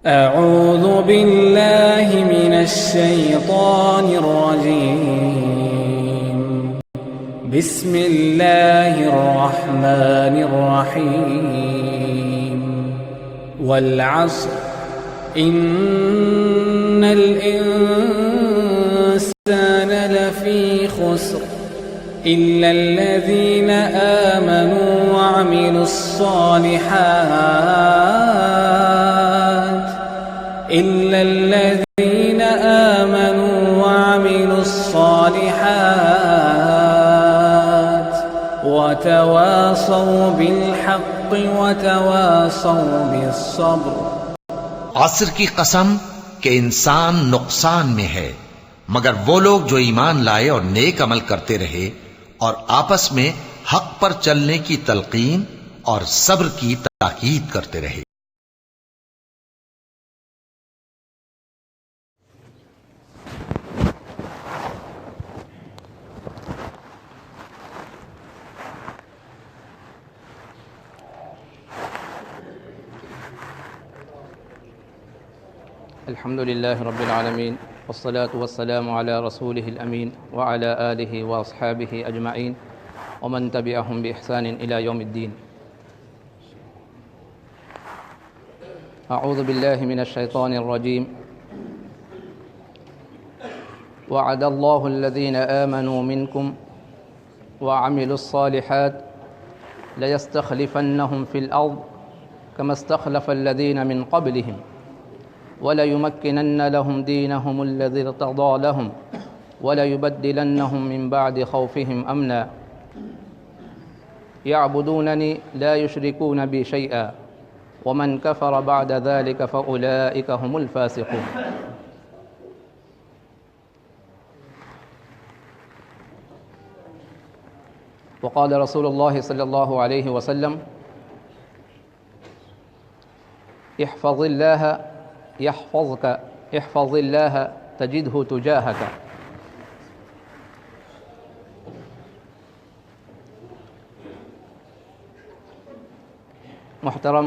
أعوذ بالله من الشيطان الرجيم. بسم الله الرحمن الرحيم. والعصر إن الإنسان لفي خسر إلا الذين آمنوا وعملوا الصالحات وتواصوا بالحق وتواصوا بالصبر. عصر کی قسم کہ انسان نقصان میں ہے مگر وہ لوگ جو ایمان لائے اور نیک عمل کرتے رہے اور آپس میں حق پر چلنے کی تلقین اور صبر کی تاکید کرتے رہے. الحمد لله رب العالمين والصلاة والسلام على رسوله الأمين وعلى آله وأصحابه أجمعين ومن تبعهم بإحسان إلى يوم الدين. أعوذ بالله من الشيطان الرجيم. وعد الله الذين آمنوا منكم وعملوا الصالحات ليستخلفنهم في الأرض كما استخلف الذين من قبلهم وَلَيُمَكِّنَنَّ لَهُمْ دِينَهُمُ الَّذِي ارْتَضَىٰ لَهُمْ وَلَيُبَدِّلَنَّهُمْ مِنْ بَعْدِ خَوْفِهِمْ أَمْنًا يَعْبُدُونَنِي لَا يُشْرِكُونَ بِي شَيْئًا وَمَنْ كَفَرَ بَعْدَ ذَلِكَ فَأُولَٰئِكَ هُمُ الْفَاسِقُونَ. وقال رسول الله صلى الله عليه وسلم احفظ الله يحفظك احفظ الله تجده تجاهك. محترم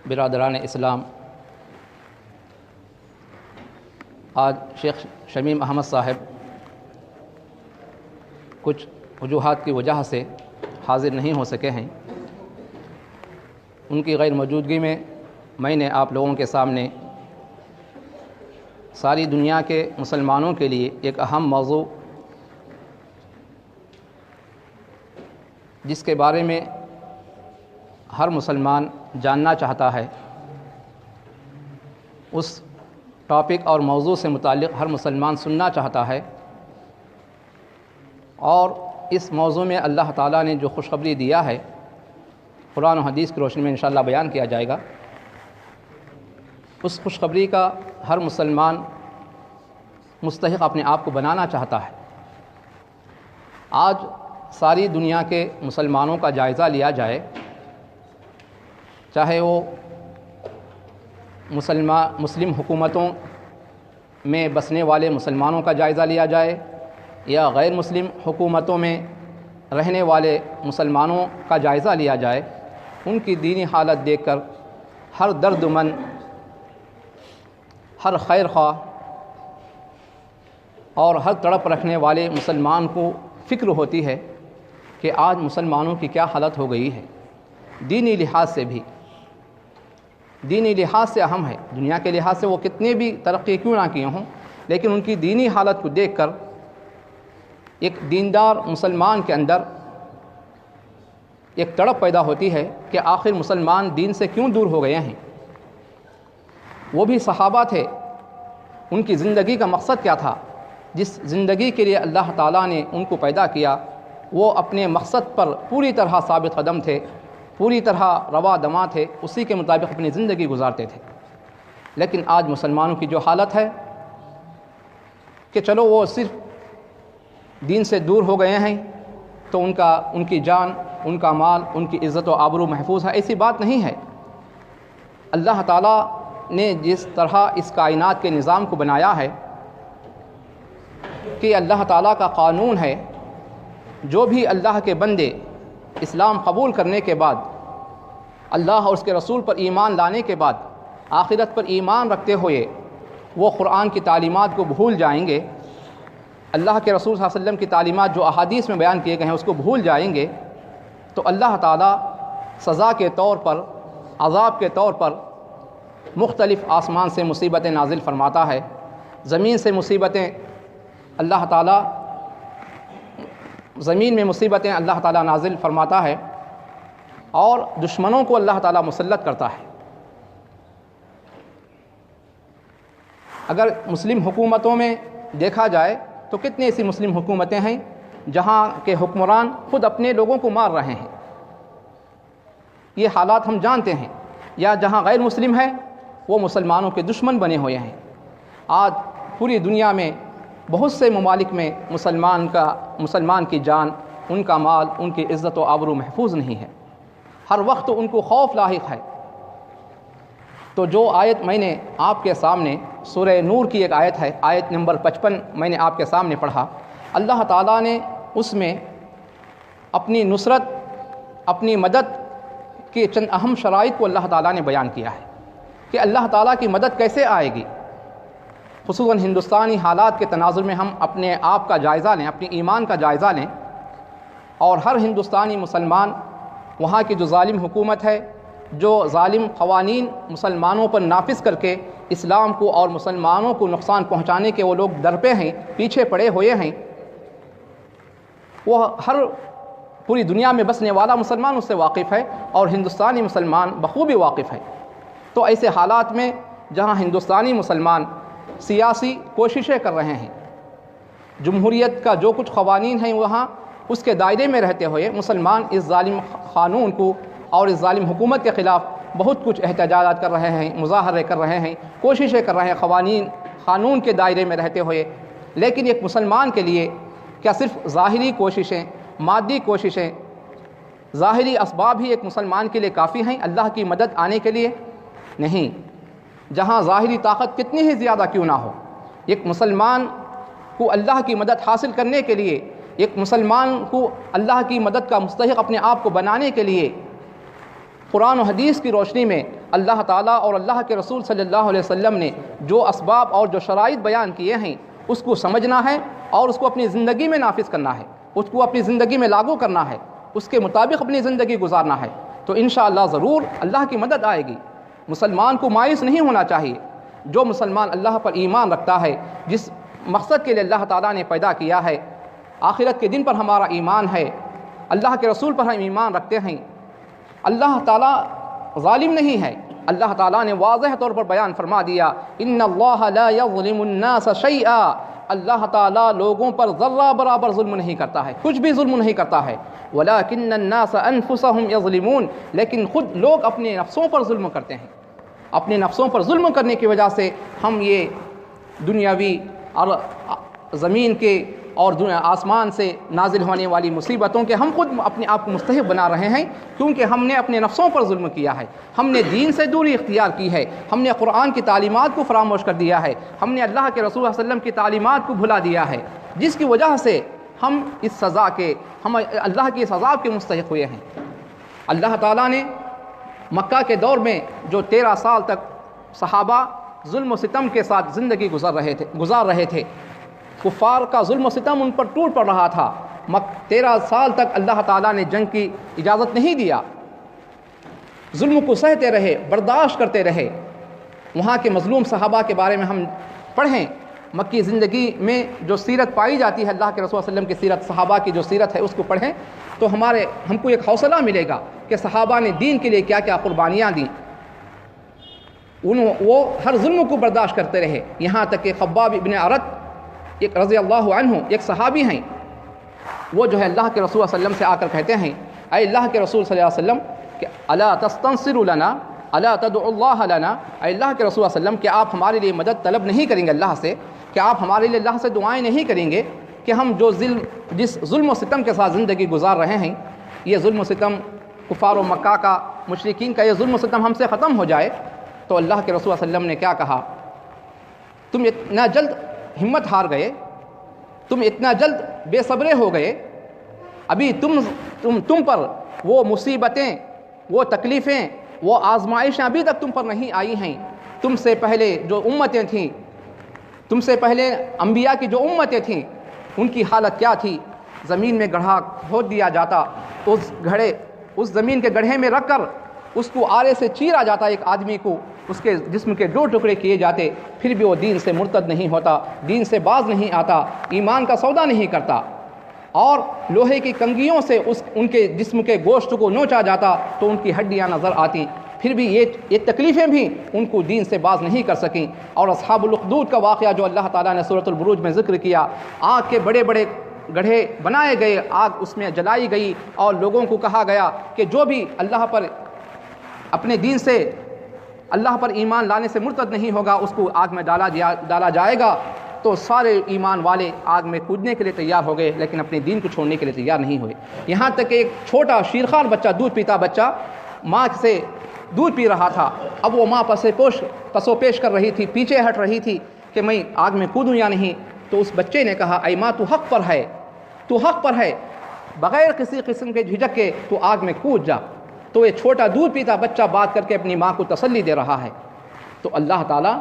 برادران اسلام، آج شیخ شمیم احمد صاحب کچھ وجوہات کی وجہ سے حاضر نہیں ہو سکے ہیں. ان کی غیر موجودگی میں میں نے آپ لوگوں کے سامنے ساری دنیا کے مسلمانوں کے لیے ایک اہم موضوع، جس کے بارے میں ہر مسلمان جاننا چاہتا ہے، اس ٹاپک اور موضوع سے متعلق ہر مسلمان سننا چاہتا ہے، اور اس موضوع میں اللہ تعالیٰ نے جو خوشخبری دیا ہے قرآن و حدیث کی روشنی میں انشاءاللہ بیان کیا جائے گا. اس خوشخبری کا ہر مسلمان مستحق اپنے آپ کو بنانا چاہتا ہے. آج ساری دنیا کے مسلمانوں کا جائزہ لیا جائے، چاہے وہ مسلم حکومتوں میں بسنے والے مسلمانوں کا جائزہ لیا جائے یا غیر مسلم حکومتوں میں رہنے والے مسلمانوں کا جائزہ لیا جائے، ان کی دینی حالت دیکھ کر ہر درد مند، ہر خیر خواہ اور ہر تڑپ رکھنے والے مسلمان کو فکر ہوتی ہے کہ آج مسلمانوں کی کیا حالت ہو گئی ہے. دینی لحاظ سے بھی، دینی لحاظ سے اہم ہے، دنیا کے لحاظ سے وہ کتنے بھی ترقی کیوں نہ کیے ہوں، لیکن ان کی دینی حالت کو دیکھ کر ایک دیندار مسلمان کے اندر ایک تڑپ پیدا ہوتی ہے کہ آخر مسلمان دین سے کیوں دور ہو گئے ہیں. وہ بھی صحابہ تھے، ان کی زندگی کا مقصد کیا تھا؟ جس زندگی کے لیے اللہ تعالیٰ نے ان کو پیدا کیا، وہ اپنے مقصد پر پوری طرح ثابت قدم تھے، پوری طرح روا دماں تھے، اسی کے مطابق اپنی زندگی گزارتے تھے. لیکن آج مسلمانوں کی جو حالت ہے کہ چلو وہ صرف دین سے دور ہو گئے ہیں تو ان کی جان، ان کا مال، ان کی عزت و آبرو محفوظ ہے، ایسی بات نہیں ہے. اللہ تعالیٰ نے جس طرح اس کائنات کے نظام کو بنایا ہے کہ اللہ تعالیٰ کا قانون ہے، جو بھی اللہ کے بندے اسلام قبول کرنے کے بعد اللہ اور اس کے رسول پر ایمان لانے کے بعد آخرت پر ایمان رکھتے ہوئے وہ قرآن کی تعلیمات کو بھول جائیں گے، اللہ کے رسول صلی اللہ علیہ وسلم کی تعلیمات جو احادیث میں بیان کیے گئے ہیں اس کو بھول جائیں گے، تو اللہ تعالیٰ سزا کے طور پر، عذاب کے طور پر مختلف آسمان سے مصیبتیں نازل فرماتا ہے، زمین سے مصیبتیں اللہ تعالیٰ، زمین میں مصیبتیں اللہ تعالیٰ نازل فرماتا ہے، اور دشمنوں کو اللہ تعالیٰ مسلط کرتا ہے۔ اگر مسلم حکومتوں میں دیکھا جائے تو کتنی ایسی مسلم حکومتیں ہیں جہاں کے حکمران خود اپنے لوگوں کو مار رہے ہیں، یہ حالات ہم جانتے ہیں، یا جہاں غیر مسلم ہے وہ مسلمانوں کے دشمن بنے ہوئے ہیں۔ آج پوری دنیا میں بہت سے ممالک میں مسلمان کی جان، ان کا مال، ان کی عزت و آبرو محفوظ نہیں ہے، ہر وقت ان کو خوف لاحق ہے۔ تو جو آیت میں نے آپ کے سامنے سورہ نور کی ایک آیت ہے، آیت نمبر 55 میں نے آپ کے سامنے پڑھا، اللہ تعالیٰ نے اس میں اپنی نصرت، اپنی مدد کے چند اہم شرائط کو اللہ تعالیٰ نے بیان کیا ہے کہ اللہ تعالیٰ کی مدد کیسے آئے گی۔ خصوصاً ہندوستانی حالات کے تناظر میں ہم اپنے آپ کا جائزہ لیں، اپنی ایمان کا جائزہ لیں، اور ہر ہندوستانی مسلمان وہاں کی جو ظالم حکومت ہے، جو ظالم قوانین مسلمانوں پر نافذ کر کے اسلام کو اور مسلمانوں کو نقصان پہنچانے کے وہ لوگ درپے ہیں، پیچھے پڑے ہوئے ہیں، وہ ہر پوری دنیا میں بسنے والا مسلمان اس سے واقف ہے، اور ہندوستانی مسلمان بخوبی واقف ہے۔ تو ایسے حالات میں جہاں ہندوستانی مسلمان سیاسی کوششیں کر رہے ہیں، جمہوریت کا جو کچھ قوانین ہیں وہاں اس کے دائرے میں رہتے ہوئے مسلمان اس ظالم قانون کو اور اس ظالم حکومت کے خلاف بہت کچھ احتجاجات کر رہے ہیں، مظاہرے کر رہے ہیں، کوششیں کر رہے ہیں قانون کے دائرے میں رہتے ہوئے۔ لیکن ایک مسلمان کے لیے کیا صرف ظاہری کوششیں، مادی کوششیں، ظاہری اسباب ہی ایک مسلمان کے لیے کافی ہیں اللہ کی مدد آنے کے لیے؟ نہیں، جہاں ظاہری طاقت کتنی ہی زیادہ کیوں نہ ہو، ایک مسلمان کو اللہ کی مدد حاصل کرنے کے لیے، ایک مسلمان کو اللہ کی مدد کا مستحق اپنے آپ کو بنانے کے لیے قرآن و حدیث کی روشنی میں اللہ تعالیٰ اور اللہ کے رسول صلی اللہ علیہ وسلم نے جو اسباب اور جو شرائط بیان کیے ہیں اس کو سمجھنا ہے اور اس کو اپنی زندگی میں نافذ کرنا ہے، اس کو اپنی زندگی میں لاگو کرنا ہے، اس کے مطابق اپنی زندگی گزارنا ہے، تو انشاءاللہ ضرور اللہ کی مدد آئے گی۔ مسلمان کو مایوس نہیں ہونا چاہیے۔ جو مسلمان اللہ پر ایمان رکھتا ہے، جس مقصد کے لیے اللہ تعالیٰ نے پیدا کیا ہے، آخرت کے دن پر ہمارا ایمان ہے، اللہ کے رسول پر ہم ایمان رکھتے ہیں، اللہ تعالیٰ ظالم نہیں ہے۔ اللہ تعالیٰ نے واضح طور پر بیان فرما دیا، ان اللہ لا یظلم الناس شیئا، اللہ تعالیٰ لوگوں پر ذرہ برابر ظلم نہیں کرتا ہے، کچھ بھی ظلم نہیں کرتا ہے، ولکن الناس انفسهم یظلمون، لیکن خود لوگ اپنے نفسوں پر ظلم کرتے ہیں۔ اپنے نفسوں پر ظلم کرنے کی وجہ سے ہم یہ دنیاوی اور زمین کے اور آسمان سے نازل ہونے والی مصیبتوں کے ہم خود اپنے آپ کو مستحق بنا رہے ہیں، کیونکہ ہم نے اپنے نفسوں پر ظلم کیا ہے، ہم نے دین سے دوری اختیار کی ہے، ہم نے قرآن کی تعلیمات کو فراموش کر دیا ہے، ہم نے اللہ کے رسول صلی اللہ علیہ وسلم کی تعلیمات کو بھلا دیا ہے، جس کی وجہ سے ہم اس سزا کے، ہم اللہ کی سزا کے مستحق ہوئے ہیں۔ اللہ تعالیٰ نے مکہ کے دور میں جو 13 سال تک صحابہ ظلم و ستم کے ساتھ زندگی گزار رہے تھے، کفار کا ظلم و ستم ان پر ٹوٹ پڑ رہا تھا، 13 سال تک اللہ تعالیٰ نے جنگ کی اجازت نہیں دیا، ظلم کو سہتے رہے، برداشت کرتے رہے۔ وہاں کے مظلوم صحابہ کے بارے میں ہم پڑھیں، مکی زندگی میں جو سیرت پائی جاتی ہے، اللہ کے رسول صلی اللہ علیہ وسلم کی سیرت، صحابہ کی جو سیرت ہے اس کو پڑھیں تو ہم کو ایک حوصلہ ملے گا کہ صحابہ نے دین کے لیے کیا کیا قربانیاں دیں۔ وہ ہر ظلم کو برداشت کرتے رہے، یہاں تک کہ خباب ابن ارت ایک رضی اللہ عنہ ایک صحابی ہیں، وہ جو ہے اللہ کے رسول صلی اللہ علیہ وسلم سے آ کر کہتے ہیں، اے اللہ کے رسول صلی اللہ علیہ وسلم کہ الا تستنصر لنا الا تدعو اللہ لنا، اے اللہ کے رسول صلی اللہ علیہ وسلم کہ آپ ہمارے لیے مدد طلب نہیں کریں گے اللہ سے، کہ آپ ہمارے لیے اللہ سے دعائیں نہیں کریں گے کہ ہم جس ظلم و ستم کے ساتھ زندگی گزار رہے ہیں، یہ ظلم و ستم کفار و مکہ کا، مشرکین کا یہ ظلم و ستم ہم سے ختم ہو جائے۔ تو اللہ کے رسول صلی اللہ علیہ وسلم نے کیا کہا، تم اتنا جلد ہمت ہار گئے، تم اتنا جلد بے صبرے ہو گئے، ابھی تم پر وہ مصیبتیں وہ تکلیفیں، وہ آزمائشیں ابھی تک تم پر نہیں آئی ہیں۔ تم سے پہلے جو امتیں تھیں، تم سے پہلے انبیاء کی جو امتیں تھیں، ان کی حالت کیا تھی؟ زمین میں گڑھا کھود دیا جاتا، اس زمین کے گڑھے میں رکھ کر اس کو آرے سے چیرا جاتا، ایک آدمی کو اس کے جسم کے 2 ٹکڑے کیے جاتے، پھر بھی وہ دین سے مرتد نہیں ہوتا، دین سے باز نہیں آتا، ایمان کا سودا نہیں کرتا، اور لوہے کی کنگھیوں سے ان کے جسم کے گوشت کو نوچا جاتا تو ان کی ہڈیاں نظر آتی، پھر بھی یہ تکلیفیں بھی ان کو دین سے باز نہیں کر سکیں۔ اور اصحاب الاخدود کا واقعہ جو اللہ تعالیٰ نے سورۃ البروج میں ذکر کیا، آگ کے بڑے بڑے گڑھے بنائے گئے، آگ اس میں جلائی گئی، اور لوگوں کو کہا گیا کہ جو بھی اللہ پر اپنے دین سے، اللہ پر ایمان لانے سے مرتد نہیں ہوگا، اس کو آگ میں ڈالا جائے گا۔ تو سارے ایمان والے آگ میں کودنے کے لیے تیار ہو گئے، لیکن اپنے دین کو چھوڑنے کے لیے تیار نہیں ہوئے۔ یہاں تک کہ ایک چھوٹا شیرخوار بچہ، دودھ پیتا بچہ، ماں سے دودھ پی رہا تھا، اب وہ ماں پسو پیش کر رہی تھی، پیچھے ہٹ رہی تھی کہ میں آگ میں کودوں یا نہیں، تو اس بچے نے کہا اے ماں، تو حق پر ہے، تو حق پر ہے، بغیر کسی قسم کے جھجک کے تو آگ میں کود جا۔ تو یہ چھوٹا دودھ پیتا بچہ بات کر کے اپنی ماں کو تسلی دے رہا ہے۔ تو اللہ تعالیٰ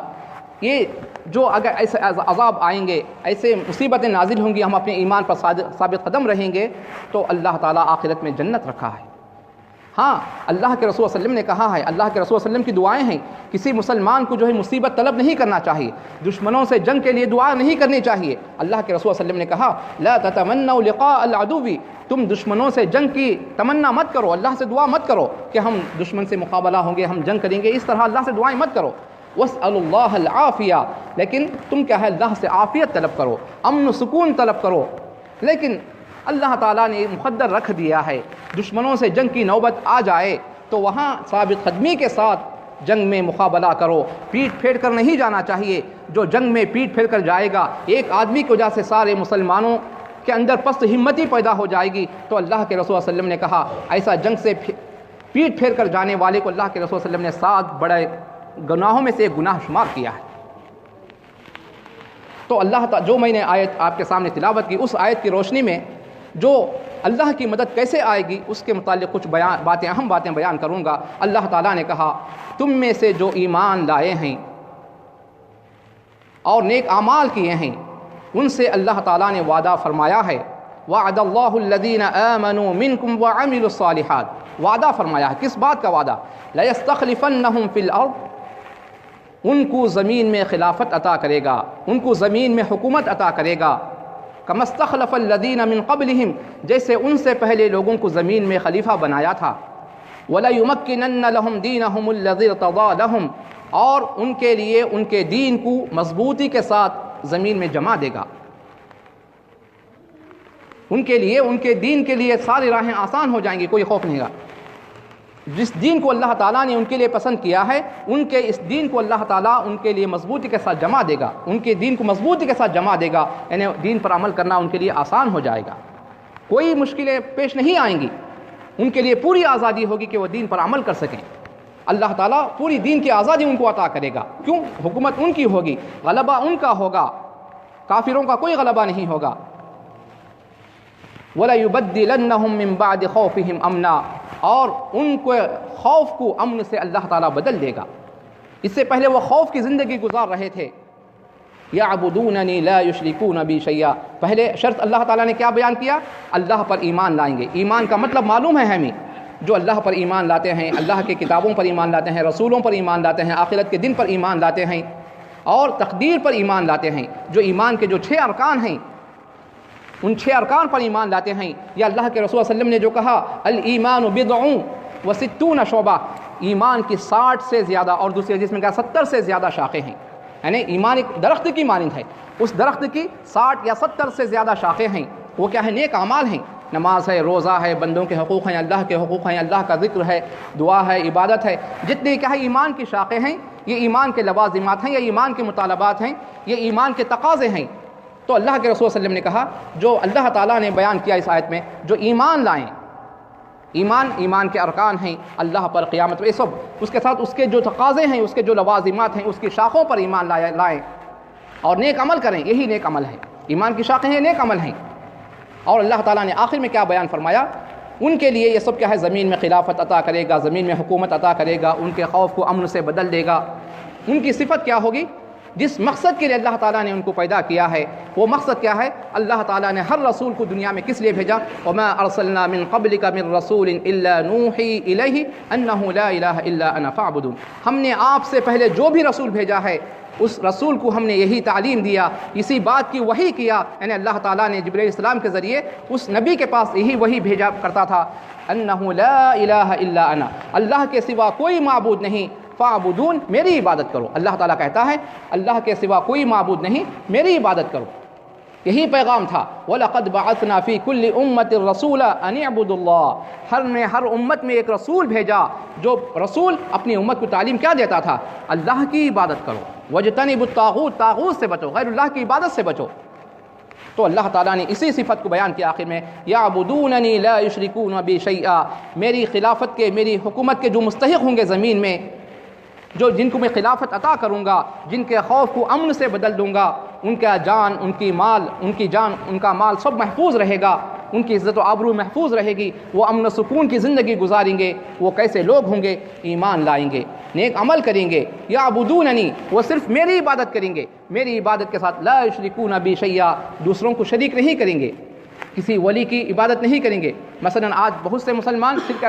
یہ جو اگر ایسے عذاب آئیں گے، ایسے مصیبتیں نازل ہوں گی، ہم اپنے ایمان پر ثابت قدم رہیں گے، تو اللہ تعالیٰ آخرت میں جنت رکھا ہے۔ ہاں، اللہ کے رسول صلی اللہ علیہ وسلم نے کہا ہے، اللہ کے رسول صلی اللہ علیہ وسلم کی دعائیں ہیں، کسی مسلمان کو جو ہے مصیبت طلب نہیں کرنا چاہیے، دشمنوں سے جنگ کے لیے دعا نہیں کرنی چاہیے۔ اللہ کے رسول صلی اللہ علیہ وسلم نے کہا لا تتمنوا لقاء العدو، تم دشمنوں سے جنگ کی تمنا مت کرو، اللہ سے دعا مت کرو کہ ہم دشمن سے مقابلہ ہوں گے، ہم جنگ کریں گے، اس طرح اللہ سے دعائیں مت کرو۔ واسألوا اللہ العافیہ، لیکن تم کیا ہے، اللہ سے عافیت طلب کرو، امن و سکون طلب کرو۔ لیکن اللہ تعالیٰ نے مقدر رکھ دیا ہے، دشمنوں سے جنگ کی نوبت آ جائے تو وہاں ثابت قدمی کے ساتھ جنگ میں مقابلہ کرو، پیٹ پھیر کر نہیں جانا چاہیے۔ جو جنگ میں پیٹ پھیر کر جائے گا، ایک آدمی کی وجہ سے سارے مسلمانوں کے اندر پست ہمتی پیدا ہو جائے گی، تو اللہ کے رسول صلی اللہ علیہ وسلم نے کہا ایسا جنگ سے پیٹ پھیر کر جانے والے کو اللہ کے رسول صلی اللہ علیہ وسلم نے 7 بڑے گناہوں میں سے ایک گناہ شمار کیا ہے۔ تو اللہ تعالیٰ جو میں نے آیت آپ کے سامنے تلاوت کی، اس آیت کی روشنی میں جو اللہ کی مدد کیسے آئے گی اس کے متعلق کچھ اہم باتیں بیان کروں گا۔ اللہ تعالیٰ نے کہا تم میں سے جو ایمان لائے ہیں اور نیک اعمال کیے ہیں، ان سے اللہ تعالیٰ نے وعدہ فرمایا ہے، وعد اللہ الذین آمنوا منکم وعملوا الصالحات، وعدہ فرمایا ہے۔ کس بات کا وعدہ؟ لیستخلفنہم فی الارض، ان کو زمین میں خلافت عطا کرے گا، ان کو زمین میں حکومت عطا کرے گا، کما استخلف الذین من قبلہم، جیسے ان سے پہلے لوگوں کو زمین میں خلیفہ بنایا تھا، وَلَيُمَكِّنَنَّ لَهُمْ دِينَهُمُ الَّذِي ارْتَضَىٰ لَهُمْ، اور ان کے لیے ان کے دین کو مضبوطی کے ساتھ زمین میں جما دے گا، ان کے لیے ان کے دین کے لیے ساری راہیں آسان ہو جائیں گی، کوئی خوف نہیں گا۔ جس دین کو اللہ تعالیٰ نے ان کے لیے پسند کیا ہے، ان کے اس دین کو اللہ تعالیٰ ان کے لیے مضبوطی کے ساتھ جمع دے گا، ان کے دین کو مضبوطی کے ساتھ جمع دے گا، یعنی دین پر عمل کرنا ان کے لیے آسان ہو جائے گا، کوئی مشکلیں پیش نہیں آئیں گی، ان کے لیے پوری آزادی ہوگی کہ وہ دین پر عمل کر سکیں۔ اللہ تعالیٰ پوری دین کی آزادی ان کو عطا کرے گا، کیوں؟ حکومت ان کی ہوگی، غلبہ ان کا ہوگا، کافروں کا کوئی غلبہ نہیں ہوگا۔ وَلَيُبَدِّلَنَّهُم مِّن بَعْدِ خَوْفِهِمْ أَمْنًا، اور ان کو خوف کو امن سے اللہ تعالیٰ بدل دے گا۔ اس سے پہلے وہ خوف کی زندگی گزار رہے تھے، یعبدوننی لا یشرکون بی شیئا، پہلے شرط اللہ تعالیٰ نے کیا بیان کیا؟ اللہ پر ایمان لائیں گے۔ ایمان کا مطلب معلوم ہے ہمیں، جو اللہ پر ایمان لاتے ہیں، اللہ کے کتابوں پر ایمان لاتے ہیں، رسولوں پر ایمان لاتے ہیں، آخرت کے دن پر ایمان لاتے ہیں، اور تقدیر پر ایمان لاتے ہیں، جو ایمان کے جو 6 ارکان ہیں، ان 6 ارکان پر ایمان لاتے ہیں۔ یا اللہ کے رسول صلی اللہ علیہ وسلم نے جو کہا الایمان بضع و60 شعبہ، ایمان کی 60 سے زیادہ، اور دوسری حدیث میں کہا 70 سے زیادہ شاخیں ہیں، یعنی ایمان ایک درخت کی مانند ہے، اس درخت کی 60 یا 70 سے زیادہ شاخیں ہیں۔ وہ کیا ہے؟ نیک اعمال ہیں، نماز ہے، روزہ ہے، بندوں کے حقوق ہیں، اللہ کے حقوق ہیں، اللہ کا ذکر ہے، دعا ہے، عبادت ہے، جتنی کیا ہے ایمان کی شاخیں ہیں، یہ ایمان کے لوازمات ہیں، یہ ایمان کے مطالبات ہیں، یہ ایمان کے تقاضے ہیں۔ تو اللہ کے رسول صلی اللہ علیہ وسلم نے کہا، جو اللہ تعالیٰ نے بیان کیا اس آیت میں، جو ایمان لائیں، ایمان کے ارکان ہیں، اللہ پر، قیامت پر، یہ سب، اس کے ساتھ اس کے جو تقاضے ہیں، اس کے جو لوازمات ہیں، اس کی شاخوں پر ایمان لائیں اور نیک عمل کریں، یہی نیک عمل ہے۔ ایمان کی شاخیں ہیں، نیک عمل ہیں۔ اور اللہ تعالیٰ نے آخر میں کیا بیان فرمایا؟ ان کے لیے یہ سب کیا ہے، زمین میں خلافت عطا کرے گا، زمین میں حکومت عطا کرے گا، ان کے خوف کو امن سے بدل دے گا۔ ان کی صفت کیا ہوگی؟ جس مقصد کے لیے اللہ تعالیٰ نے ان کو پیدا کیا ہے، وہ مقصد کیا ہے؟ اللہ تعالیٰ نے ہر رسول کو دنیا میں کس لیے بھیجا؟ وَمَا أَرْسَلْنَا مِن قَبْلِكَ مِن رَّسُولٍ إِلَّا نُوحِي إِلَيْهِ أَنَّهُ لَا إِلَٰهَ إِلَّا أَنَا فَاعْبُدُونِ۔ ہم نے آپ سے پہلے جو بھی رسول بھیجا ہے اس رسول کو ہم نے یہی تعلیم دیا، اسی بات کی وحی کیا، یعنی اللہ تعالیٰ نے جبرائیل السلام کے ذریعے اس نبی کے پاس یہی وحی بھیجا کرتا تھا، انہ لا الہ الا انا، اللہ کے سوا کوئی معبود نہیں، فاعبدون، میری عبادت کرو۔ اللہ تعالیٰ کہتا ہے اللہ کے سوا کوئی معبود نہیں، میری عبادت کرو۔ یہی پیغام تھا، وَلَقَدْ بَعَثْنَا فِي كُلِّ أُمَّةٍ رَّسُولًا أَنِ اعْبُدُوا اللَّهَ، ہر امت میں ایک رسول بھیجا، جو رسول اپنی امت کو تعلیم کیا دیتا تھا؟ اللہ کی عبادت کرو، وَاجْتَنِبُوا الطَّاغُوتَ، طاغوت سے بچو، غیر اللہ کی عبادت سے بچو۔ تو اللہ تعالیٰ نے اسی صفت کو بیان کیا آخر میں، یعبدوننی لا یشرکون بی شیئا، میری خلافت کے، میری حکومت کے جو مستحق ہوں گے زمین میں، جن کو میں خلافت عطا کروں گا، جن کے خوف کو امن سے بدل دوں گا، ان کا جان، ان کی جان، ان کا مال سب محفوظ رہے گا، ان کی عزت و آبرو محفوظ رہے گی، وہ امن و سکون کی زندگی گزاریں گے۔ وہ کیسے لوگ ہوں گے؟ ایمان لائیں گے، نیک عمل کریں گے، یعبدوننی، وہ صرف میری عبادت کریں گے، میری عبادت کے ساتھ لا یشرکون بی شیئا، دوسروں کو شریک نہیں کریں گے، کسی ولی کی عبادت نہیں کریں گے۔ مثلا آج بہت سے مسلمان شرک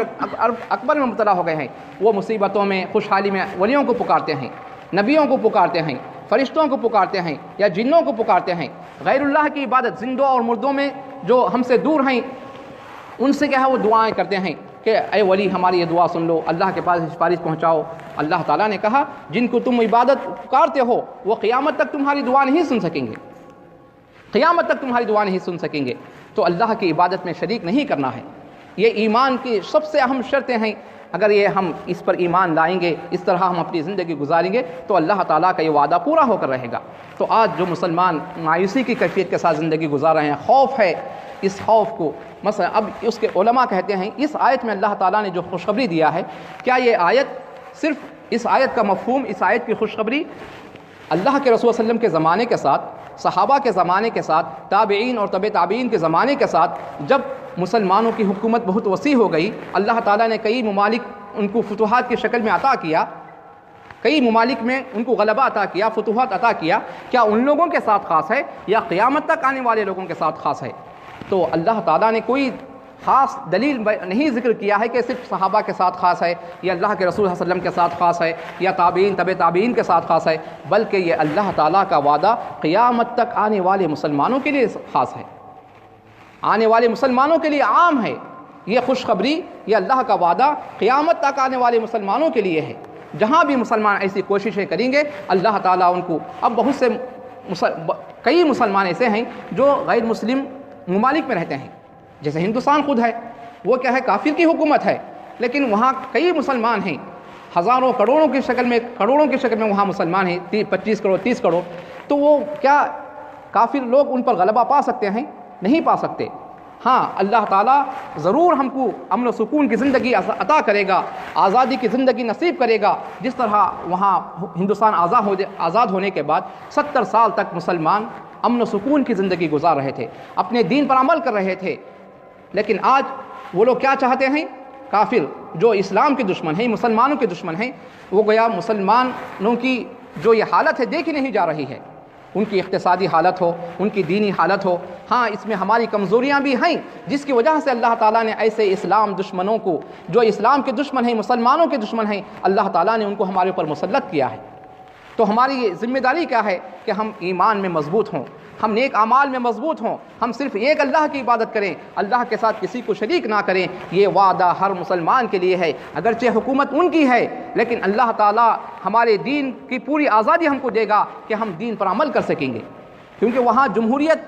اکبر میں مبتلا ہو گئے ہیں، وہ مصیبتوں میں، خوشحالی میں ولیوں کو پکارتے ہیں، نبیوں کو پکارتے ہیں، فرشتوں کو پکارتے ہیں، یا جنوں کو پکارتے ہیں۔ غیر اللہ کی عبادت زندوں اور مردوں میں جو ہم سے دور ہیں، ان سے کیا ہے، وہ دعائیں کرتے ہیں کہ اے ولی ہماری یہ دعا سن لو، اللہ کے پاس سفارش پہنچاؤ۔ اللہ تعالیٰ نے کہا جن کو تم عبادت پکارتے ہو وہ قیامت تک تمہاری دعا نہیں سن سکیں گے، قیامت تک تمہاری دعا نہیں سن سکیں گے۔ تو اللہ کی عبادت میں شریک نہیں کرنا ہے، یہ ایمان کی سب سے اہم شرطیں ہیں۔ اگر یہ ہم اس پر ایمان لائیں گے، اس طرح ہم اپنی زندگی گزاریں گے تو اللہ تعالیٰ کا یہ وعدہ پورا ہو کر رہے گا۔ تو آج جو مسلمان مایوسی کی کیفیت کے ساتھ زندگی گزار رہے ہیں، خوف ہے، اس خوف کو مثلا اب اس کے علماء کہتے ہیں اس آیت میں اللہ تعالیٰ نے جو خوشخبری دیا ہے، کیا یہ آیت صرف اس آیت کا مفہوم، اس آیت کی خوشخبری اللہ کے رسول صلی اللہ علیہ وسلم کے زمانے کے ساتھ، صحابہ کے زمانے کے ساتھ، تابعین اور تبع تابعین کے زمانے کے ساتھ، جب مسلمانوں کی حکومت بہت وسیع ہو گئی، اللہ تعالیٰ نے کئی ممالک ان کو فتوحات کی شکل میں عطا کیا، کئی ممالک میں ان کو غلبہ عطا کیا، فتوحات عطا کیا، کیا ان لوگوں کے ساتھ خاص ہے یا قیامت تک آنے والے لوگوں کے ساتھ خاص ہے؟ تو اللہ تعالیٰ نے کوئی خاص دلیل نہیں ذکر کیا ہے کہ صرف صحابہ کے ساتھ خاص ہے، یا اللہ کے رسول صلی اللہ علیہ وسلم کے ساتھ خاص ہے، یا تابعین تبع تابعین کے ساتھ خاص ہے، بلکہ یہ اللہ تعالیٰ کا وعدہ قیامت تک آنے والے مسلمانوں کے لیے خاص ہے، آنے والے مسلمانوں کے لیے عام ہے۔ یہ خوشخبری، یہ اللہ کا وعدہ قیامت تک آنے والے مسلمانوں کے لیے ہے۔ جہاں بھی مسلمان ایسی کوششیں کریں گے، اللہ تعالیٰ ان کو، اب بہت سے کئی مسلمان ایسے ہیں جو غیر مسلم ممالک میں رہتے ہیں، جیسے ہندوستان خود ہے، وہ کیا ہے، کافر کی حکومت ہے، لیکن وہاں کئی مسلمان ہیں، ہزاروں کروڑوں کی شکل میں وہاں مسلمان ہیں، 25 کروڑ 30 کروڑ، تو وہ کیا کافر لوگ ان پر غلبہ پا سکتے ہیں؟ نہیں پا سکتے۔ ہاں اللہ تعالیٰ ضرور ہم کو امن و سکون کی زندگی عطا کرے گا، آزادی کی زندگی نصیب کرے گا، جس طرح وہاں ہندوستان آزاد ہونے کے بعد 70 سال تک مسلمان امن و سکون کی زندگی گزار رہے تھے، اپنے دین پر عمل کر رہے تھے۔ لیکن آج وہ لوگ کیا چاہتے ہیں؟ کافر جو اسلام کے دشمن ہیں، مسلمانوں کے دشمن ہیں، وہ گویا مسلمانوں کی جو یہ حالت ہے دیکھی نہیں جا رہی ہے، ان کی اقتصادی حالت ہو، ان کی دینی حالت ہو، ہاں اس میں ہماری کمزوریاں بھی ہیں، جس کی وجہ سے اللہ تعالیٰ نے ایسے اسلام دشمنوں کو، جو اسلام کے دشمن ہیں، مسلمانوں کے دشمن ہیں، اللہ تعالیٰ نے ان کو ہمارے اوپر مسلط کیا ہے۔ تو ہماری یہ ذمہ داری کیا ہے کہ ہم ایمان میں مضبوط ہوں، ہم نیک اعمال میں مضبوط ہوں، ہم صرف ایک اللہ کی عبادت کریں، اللہ کے ساتھ کسی کو شریک نہ کریں۔ یہ وعدہ ہر مسلمان کے لیے ہے، اگرچہ حکومت ان کی ہے، لیکن اللہ تعالیٰ ہمارے دین کی پوری آزادی ہم کو دے گا کہ ہم دین پر عمل کر سکیں گے، کیونکہ وہاں جمہوریت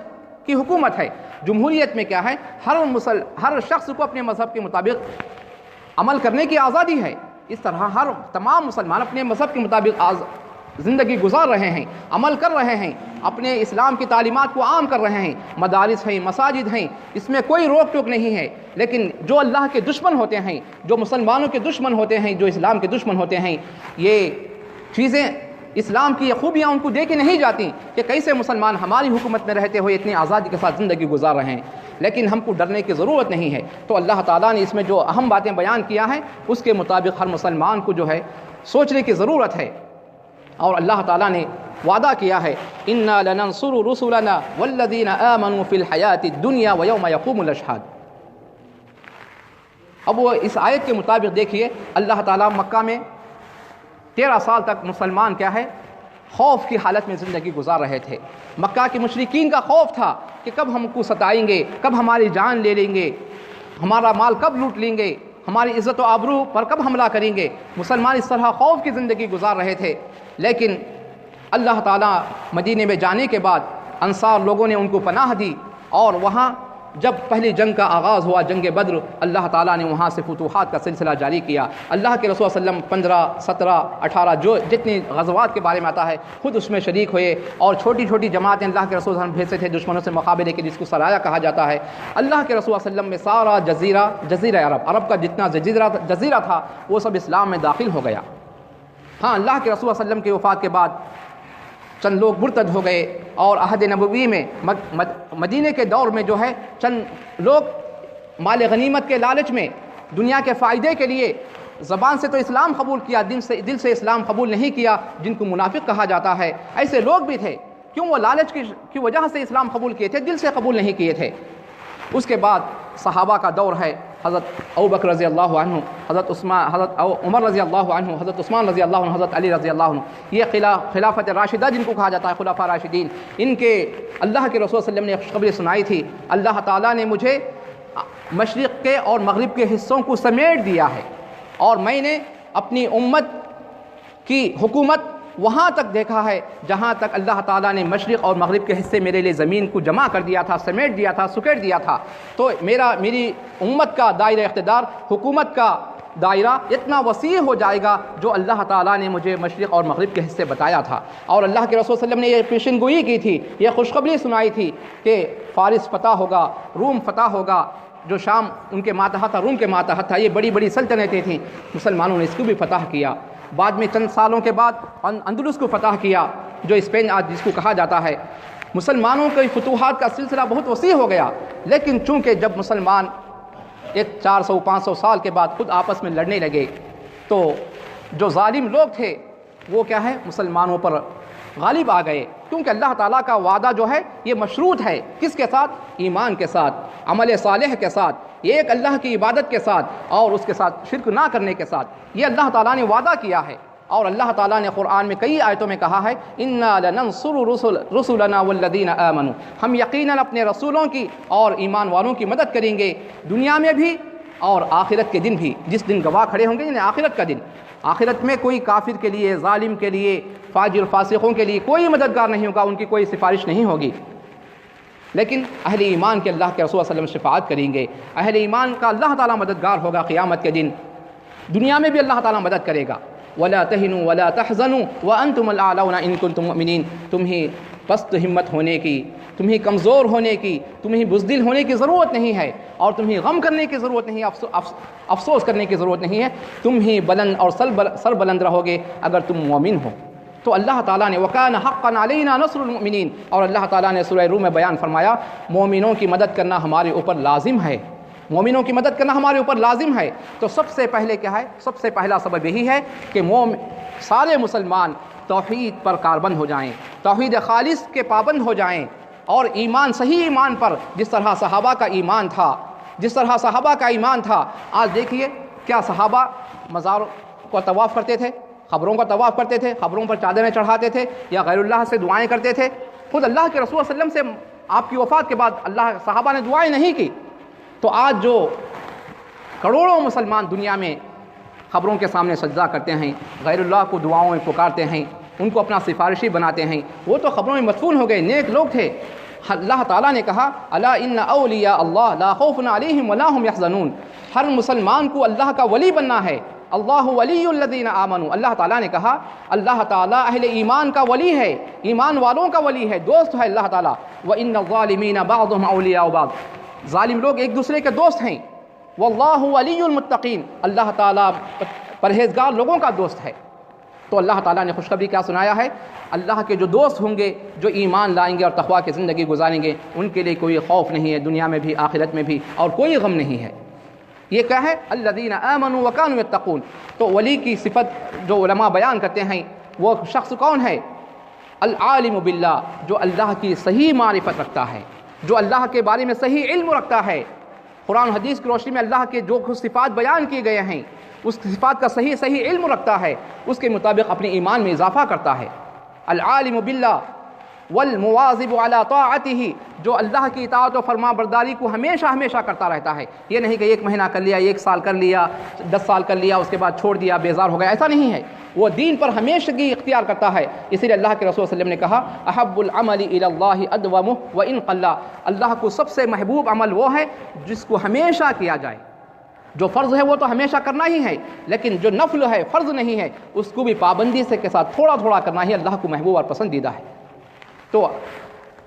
کی حکومت ہے۔ جمہوریت میں کیا ہے، ہر شخص کو اپنے مذہب کے مطابق عمل کرنے کی آزادی ہے۔ اس طرح تمام مسلمان اپنے مذہب کے مطابق زندگی گزار رہے ہیں، عمل کر رہے ہیں، اپنے اسلام کی تعلیمات کو عام کر رہے ہیں، مدارس ہیں، مساجد ہیں، اس میں کوئی روک ٹوک نہیں ہے۔ لیکن جو اللہ کے دشمن ہوتے ہیں، جو مسلمانوں کے دشمن ہوتے ہیں، جو اسلام کے دشمن ہوتے ہیں، یہ چیزیں، اسلام کی یہ خوبیاں ان کو دیکھی نہیں جاتی کہ کیسے مسلمان ہماری حکومت میں رہتے ہوئے اتنی آزادی کے ساتھ زندگی گزار رہے ہیں۔ لیکن ہم کو ڈرنے کی ضرورت نہیں ہے۔ تو اللہ تعالیٰ نے اس میں جو اہم باتیں بیان کیا ہیں اس کے مطابق ہر مسلمان کو جو ہے سوچنے کی ضرورت ہے۔ اور اللہ تعالیٰ نے وعدہ کیا ہے اِنَّا لَنَنصُرُ رُسُلَنَا وَالَّذِينَ آمَنُوا فِي الْحَيَاةِ الدُّنْيَا وَيَوْمَ يَقُومُ الْأَشْهَادُ۔ اب وہ اس آیت کے مطابق دیکھیے اللہ تعالیٰ مکہ میں 13 سال تک مسلمان کیا ہے خوف کی حالت میں زندگی گزار رہے تھے۔ مکہ کے مشرکین کا خوف تھا کہ کب ہم کو ستائیں گے، کب ہماری جان لے لیں گے، ہمارا مال کب لوٹ لیں گے، ہماری عزت و آبرو پر کب حملہ کریں گے۔ مسلمان اس طرح خوف کی زندگی گزار رہے تھے، لیکن اللہ تعالیٰ مدینے میں جانے کے بعد انصار لوگوں نے ان کو پناہ دی، اور وہاں جب پہلی جنگ کا آغاز ہوا جنگ بدر، اللہ تعالیٰ نے وہاں سے فتوحات کا سلسلہ جاری کیا۔ اللہ کے رسول صلی اللہ علیہ وسلم 15 17 18 جو جتنی غزوات کے بارے میں آتا ہے خود اس میں شریک ہوئے، اور چھوٹی چھوٹی جماعتیں اللہ کے رسول صلی اللہ علیہ وسلم بھیجتے تھے دشمنوں سے مقابلے کے، جس کو سرایا کہا جاتا ہے۔ اللہ کے رسول صلی اللہ علیہ وسلم میں سارا جزیرہ عرب کا جتنا جزیرہ تھا وہ سب اسلام میں داخل ہو گیا۔ ہاں، اللہ کے رسول صلی اللہ علیہ وسلم کی وفات کے بعد چند لوگ مرتد ہو گئے، اور عہد نبوی میں مدینے کے دور میں جو ہے چند لوگ مال غنیمت کے لالچ میں دنیا کے فائدے کے لیے زبان سے تو اسلام قبول کیا، دل سے اسلام قبول نہیں کیا، جن کو منافق کہا جاتا ہے۔ ایسے لوگ بھی تھے، کیوں وہ لالچ کی وجہ سے اسلام قبول کیے تھے، دل سے قبول نہیں کیے تھے۔ اس کے بعد صحابہ کا دور ہے، حضرت ابوبکر رضی اللہ عنہ، حضرت عمر رضی اللہ عنہ، حضرت عثمان رضی اللہ عنہ، حضرت علی رضی اللہ عنہ، یہ خلافت راشدہ جن کو کہا جاتا ہے، خلفاء راشدین۔ ان کے اللہ کے رسول صلی اللہ علیہ وسلم نے ایک خوشخبری سنائی تھی، اللہ تعالیٰ نے مجھے مشرق کے اور مغرب کے حصوں کو سمیٹ دیا ہے، اور میں نے اپنی امت کی حکومت وہاں تک دیکھا ہے جہاں تک اللہ تعالیٰ نے مشرق اور مغرب کے حصے میرے لیے زمین کو جمع کر دیا تھا، سمیٹ دیا تھا، سکیڑ دیا تھا۔ تو میری امت کا دائرہ اقتدار، حکومت کا دائرہ اتنا وسیع ہو جائے گا جو اللہ تعالیٰ نے مجھے مشرق اور مغرب کے حصے بتایا تھا۔ اور اللہ کے رسول صلی اللہ علیہ وسلم نے یہ پیشن گوئی کی تھی، یہ خوشخبری سنائی تھی کہ فارس فتح ہوگا، روم فتح ہوگا، جو شام ان کے ماتحت تھا، روم کے ماتحت تھا، یہ بڑی بڑی سلطنتیں تھیں۔ مسلمانوں نے اس کو بھی فتح کیا، بعد میں چند سالوں کے بعد اندلس کو فتح کیا، جو اسپین آج جس کو کہا جاتا ہے۔ مسلمانوں کے فتوحات کا سلسلہ بہت وسیع ہو گیا، لیکن چونکہ جب مسلمان 400-500 سال کے بعد خود آپس میں لڑنے لگے، تو جو ظالم لوگ تھے وہ کیا ہے مسلمانوں پر غالب آ گئے، کیونکہ اللہ تعالیٰ کا وعدہ جو ہے یہ مشروط ہے، کس کے ساتھ؟ ایمان کے ساتھ، عمل صالح کے ساتھ، یہ ایک اللہ کی عبادت کے ساتھ، اور اس کے ساتھ شرک نہ کرنے کے ساتھ، یہ اللہ تعالیٰ نے وعدہ کیا ہے۔ اور اللہ تعالیٰ نے قرآن میں کئی آیتوں میں کہا ہے اِنَّا لَنَنصُرُ رُسُلَنَا وَالَّذِينَ آمَنُوا، ہم یقیناً اپنے رسولوں کی اور ایمان والوں کی مدد کریں گے، دنیا میں بھی اور آخرت کے دن بھی، جس دن گواہ کھڑے ہوں گے، یعنی آخرت کا دن۔ آخرت میں کوئی کافر کے لیے، ظالم کے لیے، فاجر فاسقوں کے لیے کوئی مددگار نہیں ہوگا، ان کی کوئی سفارش نہیں ہوگی، لیکن اہل ایمان کے اللہ کے رسول صلی اللہ علیہ وسلم شفاعت کریں گے۔ اہل ایمان کا اللہ تعالیٰ مددگار ہوگا قیامت کے دن، دنیا میں بھی اللہ تعالیٰ مدد کرے گا۔ وَلَا تَهِنُوا وَلَا تَحْزَنُوا وَأَنْتُمُ الْأَعْلَوْنَ إِن كُنتُم مُؤْمِنِينَ، تمہیں پست ہمت ہونے کی، تمہیں کمزور ہونے کی، تمہیں بزدل ہونے کی ضرورت نہیں ہے، اور تمہیں غم کرنے کی ضرورت نہیں ہے، افسوس کرنے کی ضرورت نہیں ہے، تم ہی بلند اور سر بلند رہو گے اگر تم مومن ہو۔ تو اللہ تعالیٰ نے وَكَانَ حَقًّا عَلَيْنَا نَصْرُ الْمُؤْمِنِينَ، اور اللہ تعالیٰ نے سورہ روم میں بیان فرمایا مومنوں کی مدد کرنا ہمارے اوپر لازم ہے، مومنوں کی مدد کرنا ہمارے اوپر لازم ہے۔ تو سب سے پہلے کیا ہے؟ سب سے پہلا سبب یہی ہے کہ سارے مسلمان توحید پر کاربند ہو جائیں، توحید خالص کے پابند ہو جائیں، اور ایمان، صحیح ایمان پر، جس طرح صحابہ کا ایمان تھا۔ آج دیکھیے کیا صحابہ مزار کو طواف کرتے تھے، قبروں کا طواف کرتے تھے، قبروں پر چادریں چڑھاتے تھے، یا غیر اللہ سے دعائیں کرتے تھے؟ خود اللہ کے رسول صلی اللہ علیہ وسلم سے آپ کی وفات کے بعد صحابہ نے دعائیں نہیں کی۔ تو آج جو کروڑوں مسلمان دنیا میں قبروں کے سامنے سجدہ کرتے ہیں، غیر اللہ کو دعاؤں میں پکارتے ہیں، ان کو اپنا سفارشی بناتے ہیں، وہ تو قبروں میں مدفون ہو گئے، نیک لوگ تھے۔ اللہ تعالیٰ نے کہا الا ان اولیاء اللہ لا خوف علیہم ولا هم يحزنون، ہر مسلمان کو اللہ کا ولی بننا ہے۔ اللہ ولی الذین آمنوا، اللہ تعالیٰ نے کہا اللہ تعالیٰ اہل ایمان کا ولی ہے، ایمان والوں کا ولی ہے، دوست ہے اللہ تعالیٰ۔ وان الظالمین بعضهم اولیاء بعض، ظالم لوگ ایک دوسرے کے دوست ہیں۔ واللہ ولی المتقین، اللہ تعالیٰ پرہیزگار لوگوں کا دوست ہے۔ تو اللہ تعالیٰ نے خوشخبری کیا سنایا ہے؟ اللہ کے جو دوست ہوں گے، جو ایمان لائیں گے اور تقویٰ کی زندگی گزاریں گے، ان کے لیے کوئی خوف نہیں ہے دنیا میں بھی آخرت میں بھی، اور کوئی غم نہیں ہے۔ یہ کیا ہے؟ الذین آمنوا وکانوا یتقون۔ تو ولی کی صفت جو علماء بیان کرتے ہیں، وہ شخص کون ہے؟ العالم باللہ، جو اللہ کی صحیح معرفت رکھتا ہے، جو اللہ کے بارے میں صحیح علم رکھتا ہے، قرآن حدیث کی روشنی میں اللہ کے جو صفات بیان کیے گئے ہیں اس صفات کا صحیح علم رکھتا ہے، اس کے مطابق اپنے ایمان میں اضافہ کرتا ہے۔ العالم باللہ والمواظب علی طاعتہ، جو اللہ کی اطاعت و فرما برداری کو ہمیشہ کرتا رہتا ہے۔ یہ نہیں کہ ایک مہینہ کر لیا، 1 سال کر لیا، 10 سال کر لیا، اس کے بعد چھوڑ دیا، بیزار ہو گیا، ایسا نہیں ہے۔ وہ دین پر ہمیشگی اختیار کرتا ہے۔ اسی لیے اللہ کے رسول صلی اللہ علیہ وسلم نے کہا احب العمل الی اللہ ادومہ وان قل، اللہ کو سب سے محبوب عمل وہ ہے جس کو ہمیشہ کیا جائے۔ جو فرض ہے وہ تو ہمیشہ کرنا ہی ہے، لیکن جو نفل ہے، فرض نہیں ہے، اس کو بھی پابندی سے کے ساتھ تھوڑا کرنا ہی اللہ کو محبوب اور پسندیدہ ہے۔ تو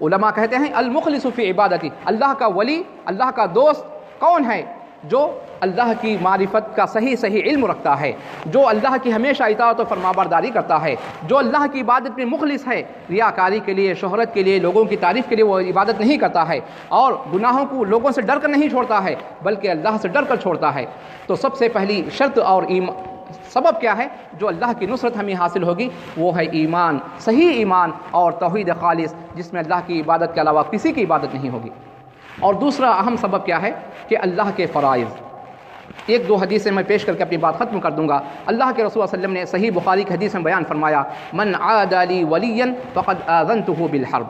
علماء کہتے ہیں المخلص فی عبادتی، اللہ کا ولی، اللہ کا دوست کون ہے؟ جو اللہ کی معرفت کا صحیح علم رکھتا ہے، جو اللہ کی ہمیشہ اطاعت و فرمانبرداری کرتا ہے، جو اللہ کی عبادت میں مخلص ہے، ریاکاری کے لیے، شہرت کے لیے، لوگوں کی تعریف کے لیے وہ عبادت نہیں کرتا ہے، اور گناہوں کو لوگوں سے ڈر کر نہیں چھوڑتا ہے بلکہ اللہ سے ڈر کر چھوڑتا ہے۔ تو سب سے پہلی شرط اور سبب کیا ہے جو اللہ کی نصرت ہمیں حاصل ہوگی؟ وہ ہے ایمان، صحیح ایمان اور توحید خالص، جس میں اللہ کی عبادت کے علاوہ کسی کی عبادت نہیں ہوگی۔ اور دوسرا اہم سبب کیا ہے کہ اللہ کے فرائض۔ 1-2 حدیثیں میں پیش کر کے اپنی بات ختم کر دوں گا۔ اللہ کے رسول صلی اللہ علیہ وسلم نے صحیح بخاری کی حدیث میں بیان فرمایا من عاد لی ولیا فقد آذنتہ بالحرب،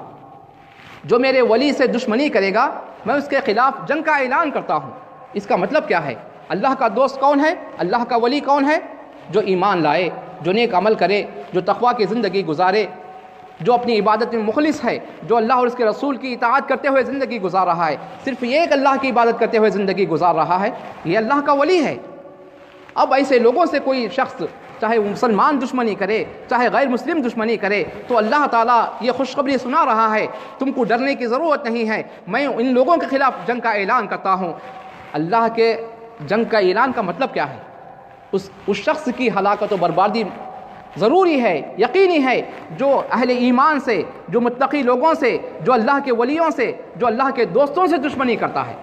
جو میرے ولی سے دشمنی کرے گا میں اس کے خلاف جنگ کا اعلان کرتا ہوں۔ اس کا مطلب کیا ہے؟ اللہ کا دوست کون ہے؟ اللہ کا ولی کون ہے؟ جو ایمان لائے، جو نیک عمل کرے، جو تقویٰ کی زندگی گزارے، جو اپنی عبادت میں مخلص ہے، جو اللہ اور اس کے رسول کی اطاعت کرتے ہوئے زندگی گزار رہا ہے، صرف ایک اللہ کی عبادت کرتے ہوئے زندگی گزار رہا ہے، یہ اللہ کا ولی ہے۔ اب ایسے لوگوں سے کوئی شخص چاہے مسلمان دشمنی کرے، چاہے غیر مسلم دشمنی کرے، تو اللہ تعالیٰ یہ خوشخبری سنا رہا ہے تم کو ڈرنے کی ضرورت نہیں ہے، میں ان لوگوں کے خلاف جنگ کا اعلان کرتا ہوں۔ اللہ کے جنگ کا اعلان کا مطلب کیا ہے؟ اس شخص کی ہلاکت و بربادی ضروری ہے، یقینی ہے، جو اہل ایمان سے، جو متقی لوگوں سے، جو اللہ کے ولیوں سے، جو اللہ کے دوستوں سے دشمنی کرتا ہے۔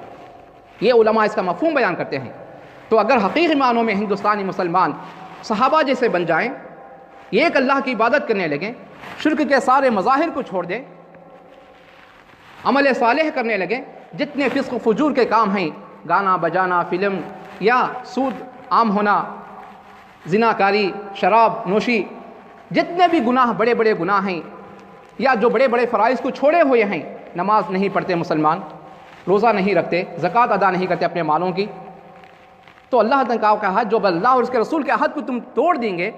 یہ علماء اس کا مفہوم بیان کرتے ہیں۔ تو اگر حقیقی معنوں میں ہندوستانی مسلمان صحابہ جیسے بن جائیں، ایک اللہ کی عبادت کرنے لگیں، شرک کے سارے مظاہر کو چھوڑ دیں، عمل صالح کرنے لگیں، جتنے فسق و فجور کے کام ہیں، گانا بجانا، فلم یا سود عام ہونا، زناکاری، شراب نوشی، جتنے بھی گناہ بڑے گناہ ہیں، یا جو بڑے فرائض کو چھوڑے ہوئے ہیں، نماز نہیں پڑھتے مسلمان، روزہ نہیں رکھتے، زکوٰۃ ادا نہیں کرتے اپنے مالوں کی، تو اللہ تعالیٰ کا کہا جو اللہ اور اس کے رسول کے عہد کو تم توڑ دیں گے،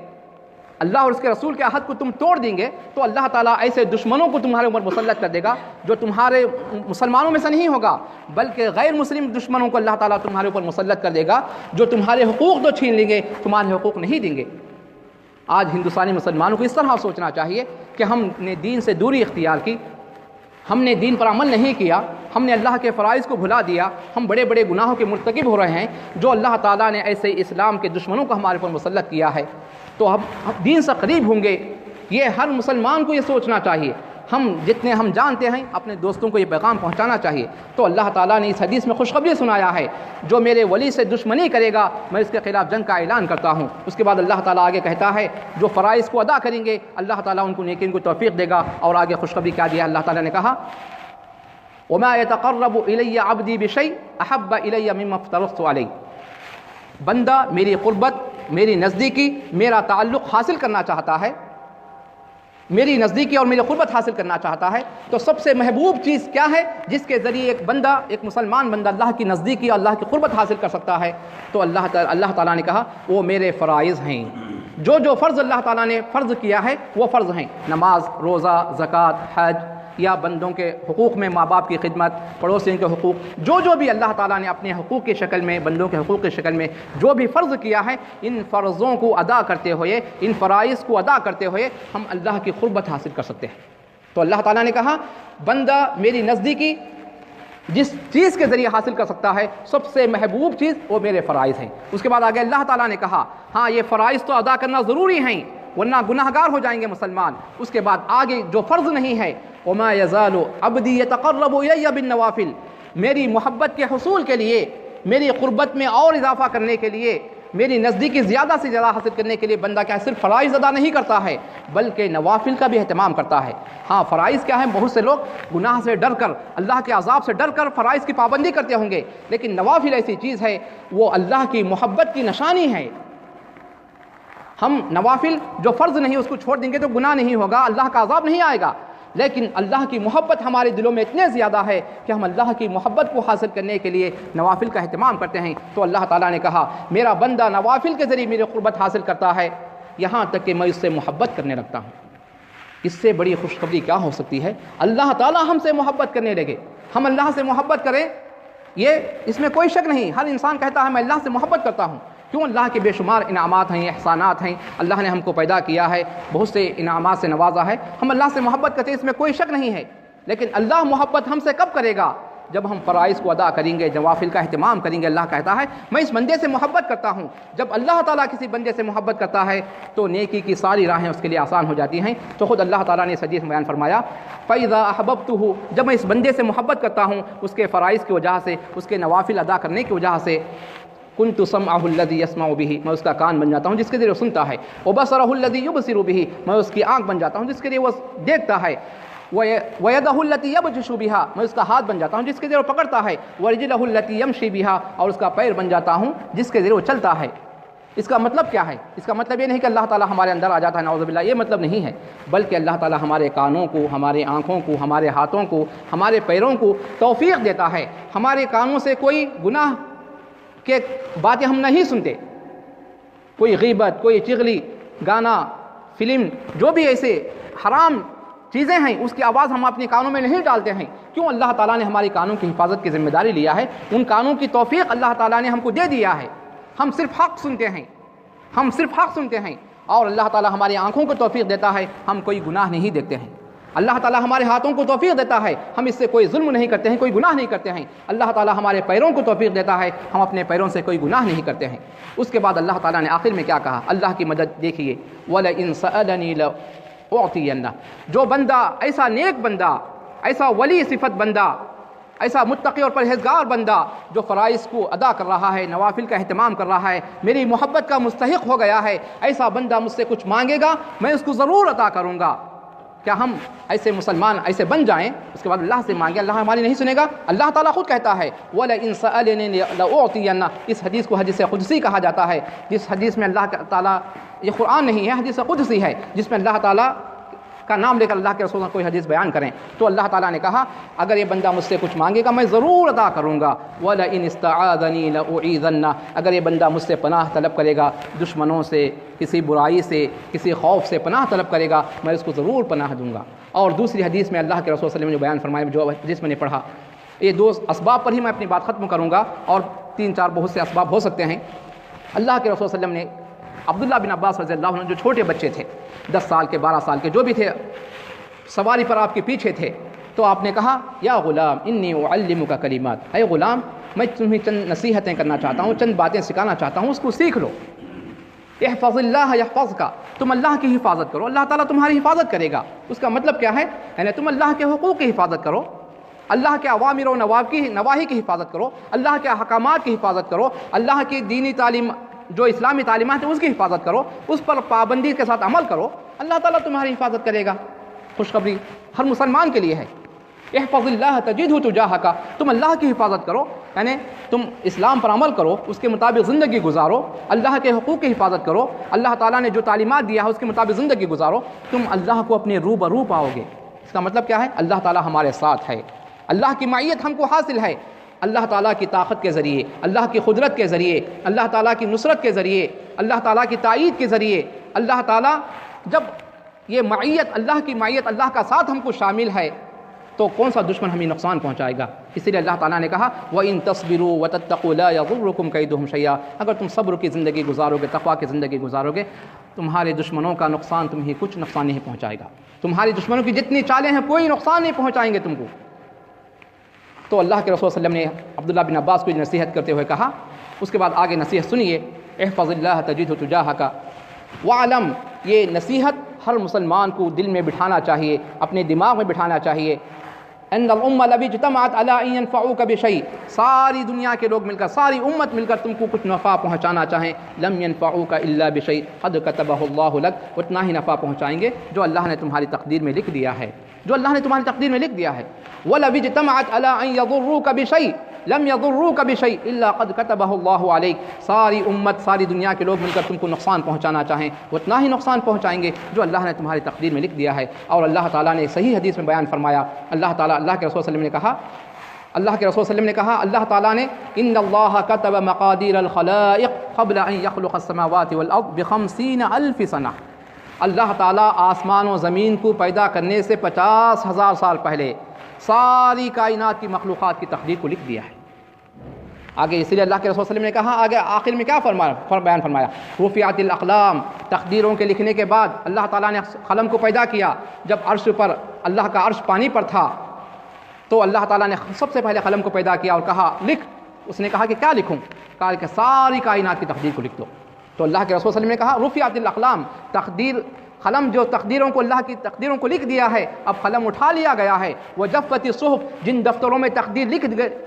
اللہ اور اس کے رسول کے عہد کو تم توڑ دیں گے، تو اللہ تعالیٰ ایسے دشمنوں کو تمہارے اوپر مسلط کر دے گا جو تمہارے مسلمانوں میں سے نہیں ہوگا، بلکہ غیر مسلم دشمنوں کو اللہ تعالیٰ تمہارے اوپر مسلط کر دے گا، جو تمہارے حقوق تو چھین لیں گے، تمہارے حقوق نہیں دیں گے۔ آج ہندوستانی مسلمانوں کو اس طرح سوچنا چاہیے کہ ہم نے دین سے دوری اختیار کی، ہم نے دین پر عمل نہیں کیا، ہم نے اللہ کے فرائض کو بھلا دیا، ہم بڑے گناہوں کے مرتکب ہو رہے ہیں، جو اللہ تعالیٰ نے ایسے اسلام کے دشمنوں کو ہمارے اوپر مسلط کیا ہے، تو ہم دین سے قریب ہوں گے۔ یہ ہر مسلمان کو یہ سوچنا چاہیے۔ جتنے ہم جانتے ہیں اپنے دوستوں کو یہ پیغام پہنچانا چاہیے۔ تو اللہ تعالیٰ نے اس حدیث میں خوشخبری سنایا ہے جو میرے ولی سے دشمنی کرے گا میں اس کے خلاف جنگ کا اعلان کرتا ہوں۔ اس کے بعد اللہ تعالیٰ آگے کہتا ہے جو فرائض کو ادا کریں گے اللہ تعالیٰ ان کو نیکی کو توفیق دے گا، اور آگے خوشخبری کیا دیا اللہ تعالیٰ نے کہا وَمَا يَتَقَرَّبُ إِلَيَّ عَبْدِي بِشَيْءٍ أَحَبَّ إِلَيَّ مِمَّا افْتَرَضْتُ عَلَيْهِ، بندہ میری قربت، میری نزدیکی، میرا تعلق حاصل کرنا چاہتا ہے، میری نزدیکی اور میری قربت حاصل کرنا چاہتا ہے، تو سب سے محبوب چیز کیا ہے جس کے ذریعے ایک بندہ، ایک مسلمان بندہ اللہ کی نزدیکی اور اللہ کی قربت حاصل کر سکتا ہے؟ تو اللہ تعالیٰ نے کہا وہ میرے فرائض ہیں، جو فرض اللہ تعالیٰ نے فرض کیا ہے وہ فرض ہیں، نماز، روزہ، زکوٰۃ، حج، یا بندوں کے حقوق میں ماں باپ کی خدمت، پڑوسیوں کے حقوق، جو بھی اللہ تعالیٰ نے اپنے حقوق کی شکل میں، بندوں کے حقوق کی شکل میں جو بھی فرض کیا ہے، ان فرضوں کو ادا کرتے ہوئے، ان فرائض کو ادا کرتے ہوئے ہم اللہ کی قربت حاصل کر سکتے ہیں۔ تو اللہ تعالیٰ نے کہا بندہ میری نزدیکی جس چیز کے ذریعے حاصل کر سکتا ہے، سب سے محبوب چیز وہ میرے فرائض ہیں۔ اس کے بعد آگے اللہ تعالیٰ نے کہا ہاں یہ فرائض تو ادا کرنا ضروری ہیں، ورنہ گناہگار ہو جائیں گے مسلمان۔ اس کے بعد آگے جو فرض نہیں ہے، وَمَا يَزَالُ عَبْدِي يَتَقَرَّبُ إِلَيَّ بِالنَّوَافِلِ، میری محبت کے حصول کے لیے، میری قربت میں اور اضافہ کرنے کے لیے، میری نزدیکی زیادہ سے زیادہ حاصل کرنے کے لیے بندہ کیا ہے، صرف فرائض ادا نہیں کرتا ہے بلکہ نوافل کا بھی اہتمام کرتا ہے۔ ہاں فرائض کیا ہے، بہت سے لوگ گناہ سے ڈر کر، اللہ کے عذاب سے ڈر کر فرائض کی پابندی کرتے ہوں گے، لیکن نوافل ایسی چیز ہے وہ اللہ کی محبت کی نشانی ہے۔ ہم نوافل جو فرض نہیں اس کو چھوڑ دیں گے تو گناہ نہیں ہوگا، اللہ کا عذاب نہیں آئے گا، لیکن اللہ کی محبت ہمارے دلوں میں اتنے زیادہ ہے کہ ہم اللہ کی محبت کو حاصل کرنے کے لیے نوافل کا اہتمام کرتے ہیں۔ تو اللہ تعالیٰ نے کہا میرا بندہ نوافل کے ذریعے میری قربت حاصل کرتا ہے، یہاں تک کہ میں اس سے محبت کرنے لگتا ہوں۔ اس سے بڑی خوشخبری کیا ہو سکتی ہے؟ اللہ تعالیٰ ہم سے محبت کرنے لگے، ہم اللہ سے محبت کریں، یہ اس میں کوئی شک نہیں۔ ہر انسان کہتا ہے میں اللہ سے محبت کرتا ہوں، کیوں؟ اللہ کے بے شمار انعامات ہیں، احسانات ہیں، اللہ نے ہم کو پیدا کیا ہے، بہت سے انعامات سے نوازا ہے، ہم اللہ سے محبت کرتے ہیں، اس میں کوئی شک نہیں ہے۔ لیکن اللہ محبت ہم سے کب کرے گا؟ جب ہم فرائض کو ادا کریں گے، نوافل کا اہتمام کریں گے۔ اللہ کہتا ہے میں اس بندے سے محبت کرتا ہوں۔ جب اللہ تعالیٰ کسی بندے سے محبت کرتا ہے تو نیکی کی ساری راہیں اس کے لیے آسان ہو جاتی ہیں۔ تو خود اللہ تعالیٰ نے اس حدیث میں بیان فرمایا فَإِذَا أَحْبَبْتُهُ، جب میں اس بندے سے محبت کرتا ہوں اس کے فرائض کی وجہ سے، اس کے نوافل ادا کرنے کی وجہ سے، كنت سمعه الذي يسمع به، میں اس کا کان بن جاتا ہوں جس کے ذریعے وہ سنتا ہے، وبصره الذي يبصر به، میں اس کی آنکھ بن جاتا ہوں جس کے ذریعے وہ دیکھتا ہے، ويده التي يبطش بها، میں اس کا ہاتھ بن جاتا ہوں جس کے ذریعے وہ پکڑتا ہے، ورجله التي يمشي بها، اور اس کا پیر بن جاتا ہوں جس کے ذریعے وہ چلتا ہے۔ اس کا مطلب کیا ہے؟ اس کا مطلب یہ نہیں کہ اللہ تعالیٰ ہمارے اندر آ جاتا ہے، نعوذ باللہ، یہ مطلب نہیں ہے، بلکہ اللہ تعالیٰ ہمارے کانوں کو، ہمارے آنکھوں کو، ہمارے ہاتھوں کو، ہمارے پیروں کو توفیق دیتا ہے۔ ہمارے کانوں سے کوئی گناہ کہ باتیں ہم نہیں سنتے، کوئی غیبت، کوئی چغلی، گانا، فلم، جو بھی ایسے حرام چیزیں ہیں اس کی آواز ہم اپنے کانوں میں نہیں ڈالتے ہیں۔ کیوں؟ اللہ تعالیٰ نے ہماری کانوں کی حفاظت کی ذمہ داری لیا ہے، ان کانوں کی توفیق اللہ تعالیٰ نے ہم کو دے دیا ہے، ہم صرف حق سنتے ہیں، ہم صرف حق سنتے ہیں، اور اللہ تعالیٰ ہماری آنکھوں کو توفیق دیتا ہے، ہم کوئی گناہ نہیں دیکھتے ہیں۔ اللہ تعالیٰ ہمارے ہاتھوں کو توفیق دیتا ہے، ہم اس سے کوئی ظلم نہیں کرتے ہیں، کوئی گناہ نہیں کرتے ہیں۔ اللہ تعالیٰ ہمارے پیروں کو توفیق دیتا ہے، ہم اپنے پیروں سے کوئی گناہ نہیں کرتے ہیں۔ اس کے بعد اللہ تعالیٰ نے آخر میں کیا کہا؟ اللہ کی مدد دیکھیے، وَلَئِن سَأَلَنِي لَأُعْطِيَنَّهُ، جو بندہ ایسا نیک بندہ، ایسا ولی صفت بندہ، ایسا متقی اور پرہیزگار بندہ جو فرائض کو ادا کر رہا ہے، نوافل کا اہتمام کر رہا ہے، میری محبت کا مستحق ہو گیا ہے، ایسا بندہ مجھ سے کچھ مانگے گا میں اس کو ضرور عطا کروں گا۔ کیا ہم ایسے مسلمان ایسے بن جائیں اس کے بعد اللہ سے مانگیں، اللہ ہماری نہیں سنے گا؟ اللہ تعالیٰ خود کہتا ہے وَلَئِن سَأَلَنِي لَأُعْطِيَنَّهُ، اس حدیث کو حدیث قدسی کہا جاتا ہے، جس حدیث میں اللہ تعالیٰ، یہ قرآن نہیں ہے، حدیث قدسی ہے، جس میں اللہ تعالیٰ کا نام لے کر اللہ کے رسول کوئی حدیث بیان کریں تو اللہ تعالیٰ نے کہا اگر یہ بندہ مجھ سے کچھ مانگے گا میں ضرور عطا کروں گا۔ وَلَئِنِ اسْتَعَاذَنِي لَأُعِيذَنَّهُ، اگر یہ بندہ مجھ سے پناہ طلب کرے گا، دشمنوں سے، کسی برائی سے، کسی خوف سے پناہ طلب کرے گا، میں اس کو ضرور پناہ دوں گا۔ اور دوسری حدیث میں اللہ کے رسول صلی اللہ علیہ وسلم نے جو بیان فرمایا، جو حدیث میں نے پڑھا، یہ دو اسباب پر ہی میں اپنی بات ختم کروں گا، اور 3-4 بہت سے اسباب ہو سکتے ہیں۔ اللہ کے رسول صلی اللہ علیہ وسلم نے عبداللہ بن عباس رضی اللہ عنہ، جو چھوٹے بچے تھے، 10 سال کے، 12 سال کے، جو بھی تھے، سواری پر آپ کے پیچھے تھے، تو آپ نے کہا یا غلام انی اعلمک کلمات، اے غلام میں تمہیں چند نصیحتیں کرنا چاہتا ہوں، چند باتیں سکھانا چاہتا ہوں، اس کو سیکھ لو۔ احفظ اللہ یحفظک، تم اللہ کی حفاظت کرو، اللہ تعالیٰ تمہاری حفاظت کرے گا۔ اس کا مطلب کیا ہے؟ یعنی تم اللہ کے حقوق کی حفاظت کرو، اللہ کے اوامر و نواہی کی حفاظت کرو، اللہ کے احکامات کی حفاظت کرو، اللہ کی دینی تعلیم جو اسلامی تعلیمات ہیں اس کی حفاظت کرو، اس پر پابندی کے ساتھ عمل کرو، اللہ تعالیٰ تمہاری حفاظت کرے گا۔ خوشخبری ہر مسلمان کے لیے ہے، احفظ اللہ تجدہ تجاہک، تم اللہ کی حفاظت کرو، یعنی تم اسلام پر عمل کرو، اس کے مطابق زندگی گزارو، اللہ کے حقوق کی حفاظت کرو، اللہ تعالیٰ نے جو تعلیمات دیا ہے اس کے مطابق زندگی گزارو، تم اللہ کو اپنے روبرو پاؤ گے۔ اس کا مطلب کیا ہے؟ اللہ تعالیٰ ہمارے ساتھ ہے، اللہ کی معیت ہم کو حاصل ہے، اللہ تعالیٰ کی طاقت کے ذریعے، اللہ کی قدرت کے ذریعے، اللہ تعالیٰ کی نصرت کے ذریعے، اللہ تعالیٰ کی تائید کے ذریعے، اللہ تعالیٰ جب یہ معیت، اللہ کی معیت، اللہ کا ساتھ ہم کو شامل ہے تو کون سا دشمن ہمیں نقصان پہنچائے گا؟ اسی لیے اللہ تعالیٰ نے کہا وَإِن تَصْبِرُوا وَتَتَّقُوا لَا يَضُرُّكُمْ كَيْدُهُمْ شَيْئًا، اگر تم صبر کی زندگی گزارو گے، تقویٰ کی زندگی گزارو گے، تمہارے دشمنوں کا نقصان تمہیں کچھ نقصان نہیں پہنچائے گا، تمہارے دشمنوں کی جتنی چالیں ہیں کوئی نقصان نہیں پہنچائیں گے تم کو۔ تو اللہ کے رسول صلی اللہ علیہ وسلم نے عبداللہ بن عباس کو نصیحت کرتے ہوئے کہا، اس کے بعد آگے نصیحت سنیے، احفظ اللہ تجدہ تجاہک، وعلم، یہ نصیحت ہر مسلمان کو دل میں بٹھانا چاہیے، اپنے دماغ میں بٹھانا چاہیے، ان الامہ لو اجتمعت علی ان ينفعوک بشیء، ساری دنیا کے لوگ مل کر، ساری امت مل کر تم کو کچھ نفع پہنچانا چاہیں، لم ينفعوک الا بشیء قد کتبہ اللہ لک، اتنا ہی نفع پہنچائیں گے جو اللہ نے تمہاری تقدیر میں لکھ دیا ہے، جو اللہ نے تمہاری تقدیر میں لکھ دیا ہے۔ وَلَوِ اجْتَمَعَتْ عَلَىٰ أَن يَضُرُّوكَ بِشَيْءٍ لَمْ يَضُرُّوكَ بِشَيْءٍ إِلَّا قَدْ كَتَبَهُ اللَّهُ عَلَيْكَ، ساری امت، ساری دنیا کے لوگ مل کر تم کو نقصان پہنچانا چاہیں، اتنا ہی نقصان پہنچائیں گے جو اللہ نے تمہاری تقدیر میں لکھ دیا ہے۔ اور اللہ تعالیٰ نے صحیح حدیث میں بیان فرمایا، اللہ تعالیٰ، اللہ کے رسول صلی اللہ علیہ وسلم نے کہا، اللہ کے رسول صلی اللہ علیہ وسلم نے کہا، اللہ تعالیٰ نے ان اللہ کتب مقادیر الخلائق قبل ان يخلق السماوات والارض ب50,000 سنہ، اللہ تعالیٰ آسمان و زمین کو پیدا کرنے سے 50,000 سال پہلے ساری کائنات کی مخلوقات کی تقدیر کو لکھ دیا ہے۔ آگے اسی لیے اللہ کے رسول صلی اللہ علیہ وسلم نے کہا، آگے آخر میں کیا بیان فرمایا، رفعت الاقلام، تقدیروں کے لکھنے کے بعد اللہ تعالیٰ نے قلم کو پیدا کیا۔ جب عرش پر، اللہ کا عرش پانی پر تھا تو اللہ تعالیٰ نے سب سے پہلے قلم کو پیدا کیا اور کہا لکھ۔ اس نے کہا کہ کیا لکھوں؟ کہا کہ ساری کائنات کی تقدیر کو لکھ دو۔ تو اللہ کے رسول صلی اللہ علیہ وسلم نے کہا رفعت الاقلام، تقدیر، قلم جو تقدیروں کو، اللہ کی تقدیروں کو لکھ دیا ہے، اب قلم اٹھا لیا گیا ہے۔ وجفت الصحف، جن دفتروں میں تقدیر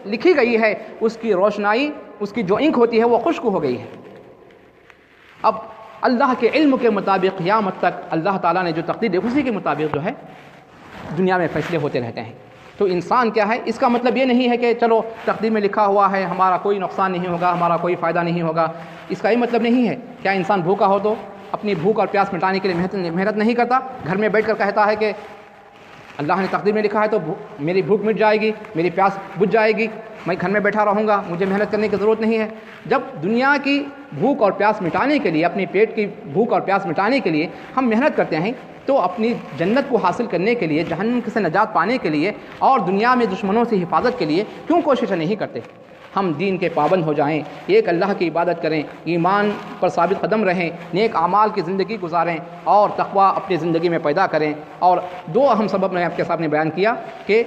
لکھی گئی ہے اس کی روشنائی، اس کی جو انک ہوتی ہے وہ خشک ہو گئی ہے۔ اب اللہ کے علم کے مطابق قیامت تک اللہ تعالیٰ نے جو تقدیر دی اسی کے مطابق جو ہے دنیا میں فیصلے ہوتے رہتے ہیں۔ تو انسان کیا ہے، اس کا مطلب یہ نہیں ہے کہ چلو تقدیر میں لکھا ہوا ہے ہمارا کوئی نقصان نہیں ہوگا، ہمارا کوئی فائدہ نہیں ہوگا، اس کا یہ مطلب نہیں ہے۔ کیا انسان بھوکا ہو تو اپنی بھوک اور پیاس مٹانے کے لیے محنت نہیں کرتا؟ گھر میں بیٹھ کر کہتا ہے کہ اللہ نے تقدیر میں لکھا ہے تو میری بھوک مٹ جائے گی، میری پیاس بجھ جائے گی، میں گھر میں بیٹھا رہوں گا، مجھے محنت کرنے کی ضرورت نہیں ہے۔ جب دنیا کی بھوک اور پیاس مٹانے کے لیے، اپنی پیٹ کی بھوک اور پیاس مٹانے کے لیے ہم محنت کرتے ہیں تو اپنی جنت کو حاصل کرنے کے لیے، جہنم سے نجات پانے کے لیے اور دنیا میں دشمنوں سے حفاظت کے لیے کیوں کوشش نہیں کرتے؟ ہم دین کے پابند ہو جائیں، ایک اللہ کی عبادت کریں، ایمان پر ثابت قدم رہیں، نیک اعمال کی زندگی گزاریں اور تقوی اپنی زندگی میں پیدا کریں۔ اور دو اہم سبب میں آپ کے سامنے بیان کیا کہ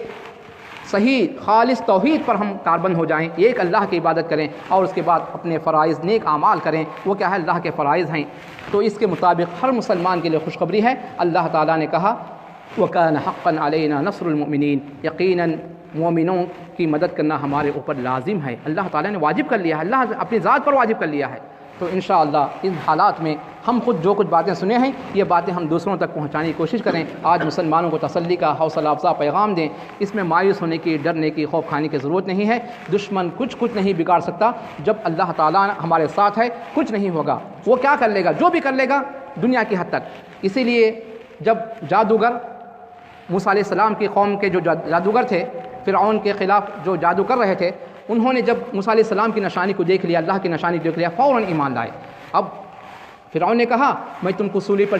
صحیح خالص توحید پر ہم کاربند ہو جائیں، ایک اللہ کی عبادت کریں اور اس کے بعد اپنے فرائض، نیک اعمال کریں۔ وہ کیا ہے؟ اللہ کے فرائض ہیں۔ تو اس کے مطابق ہر مسلمان کے لیے خوشخبری ہے، اللہ تعالیٰ نے کہا وَكَانَ حَقًّا عَلَيْنَا نَصْرُ الْمُؤْمِنِينَ، یقیناً مومنوں کی مدد کرنا ہمارے اوپر لازم ہے، اللہ تعالیٰ نے واجب کر لیا ہے، اللہ اپنی ذات پر واجب کر لیا ہے۔ تو انشاءاللہ ان حالات میں ہم خود جو کچھ باتیں سنے ہیں یہ باتیں ہم دوسروں تک پہنچانے کی کوشش کریں، آج مسلمانوں کو تسلی کا، حوصلہ افزا پیغام دیں۔ اس میں مایوس ہونے کی، ڈرنے کی، خوف کھانے کی ضرورت نہیں ہے۔ دشمن کچھ نہیں بگاڑ سکتا، جب اللہ تعالیٰ ہمارے ساتھ ہے کچھ نہیں ہوگا۔ وہ کیا کر لے گا؟ جو بھی کر لے گا دنیا کی حد تک۔ اسی لیے جب جادوگر، موسیٰ علیہ السلام کی قوم کے جو جادوگر تھے، فرعون کے خلاف جو جادو کر رہے تھے، انہوں نے جب موسیٰ علیہ السلام کی نشانی کو دیکھ لیا، اللہ کی نشانی دیکھ لیا، فوراً ایمان لائے۔ اب فرعون نے کہا میں تم کو سولی پر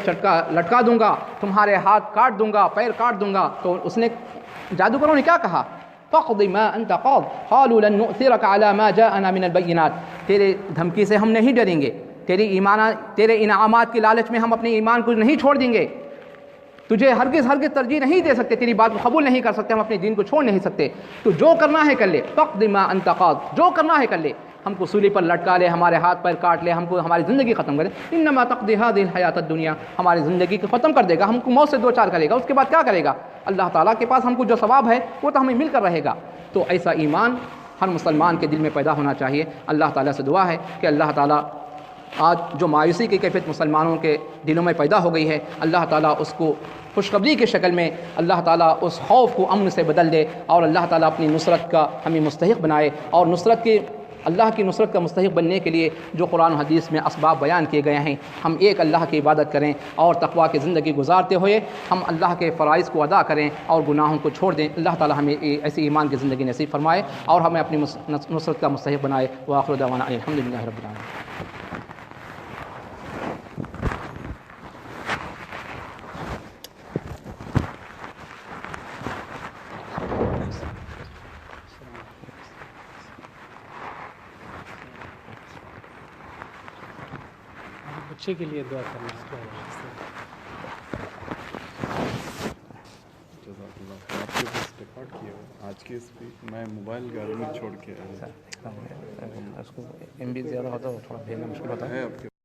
لٹکا دوں گا، تمہارے ہاتھ کاٹ دوں گا، پیر کاٹ دوں گا۔ تو اس نے، جادوگروں نے کیا کہا؟ فَاقْضِ مَا أَنْتَ قَاضٍ قَالُوا لَن نُؤْثِرَكَ عَلَىٰ مَا جَاءَنَا مِنَ الْبَيِّنَاتِ، تیرے دھمکی سے ہم نہیں ڈریں گے، تیرے انعامات کی لالچ میں ہم اپنے ایمان کو نہیں چھوڑ دیں گے، تجھے ہرگز ترجیح نہیں دے سکتے، تیری بات کو قبول نہیں کر سکتے، ہم اپنے دین کو چھوڑ نہیں سکتے، تو جو کرنا ہے کر لے۔ فَاقْضِ مَا أَنْتَ قَاضٍ، جو کرنا ہے کر لے، ہم کو سولی پر لٹکا لے، ہمارے ہاتھ پیر کاٹ لے، ہم کو ہماری زندگی ختم کر دے، انما تقضی هذه الحیات الدنیا، ہماری زندگی کو ختم کر دے گا، ہم کو موت سے دو چار کرے گا، اس کے بعد کیا کرے گا؟ اللہ تعالیٰ کے پاس ہم کو جو ثواب ہے وہ تو ہمیں مل کر رہے گا۔ تو ایسا ایمان ہر مسلمان کے دل میں پیدا ہونا چاہیے۔ اللہ تعالیٰ سے دعا ہے کہ اللہ تعالیٰ آج جو مایوسی کی کیفیت مسلمانوں کے دلوں میں پیدا ہو گئی ہے، اللہ تعالیٰ اس کو خوشخبری کی شکل میں اللہ تعالیٰ اس خوف کو امن سے بدل دے، اور اللہ تعالیٰ اپنی نصرت کا ہمیں مستحق بنائے، اور اللہ کی نصرت کا مستحق بننے کے لیے جو قرآن و حدیث میں اسباب بیان کیے گئے ہیں، ہم ایک اللہ کی عبادت کریں اور تقویٰ کی زندگی گزارتے ہوئے ہم اللہ کے فرائض کو ادا کریں اور گناہوں کو چھوڑ دیں۔ اللہ تعالیٰ ہمیں ایسی ایمان کی زندگی نصیب فرمائے اور ہمیں اپنی نصرت کا مستحق بنائے۔ وآخر دعوانا الحمدللہ رب العالمین۔ بچے کے لیے دعا کرنا ہے۔ جزاک اللہ، آپ کے پاس ریکارڈ کیا ہو آج کی اسپیچ، میں موبائل گھر میں چھوڑ کے آیا، اس کو ایم بی زیادہ ہوتا ہے تھوڑا بھیجنا مشکل ہوتا ہے۔ آپ کے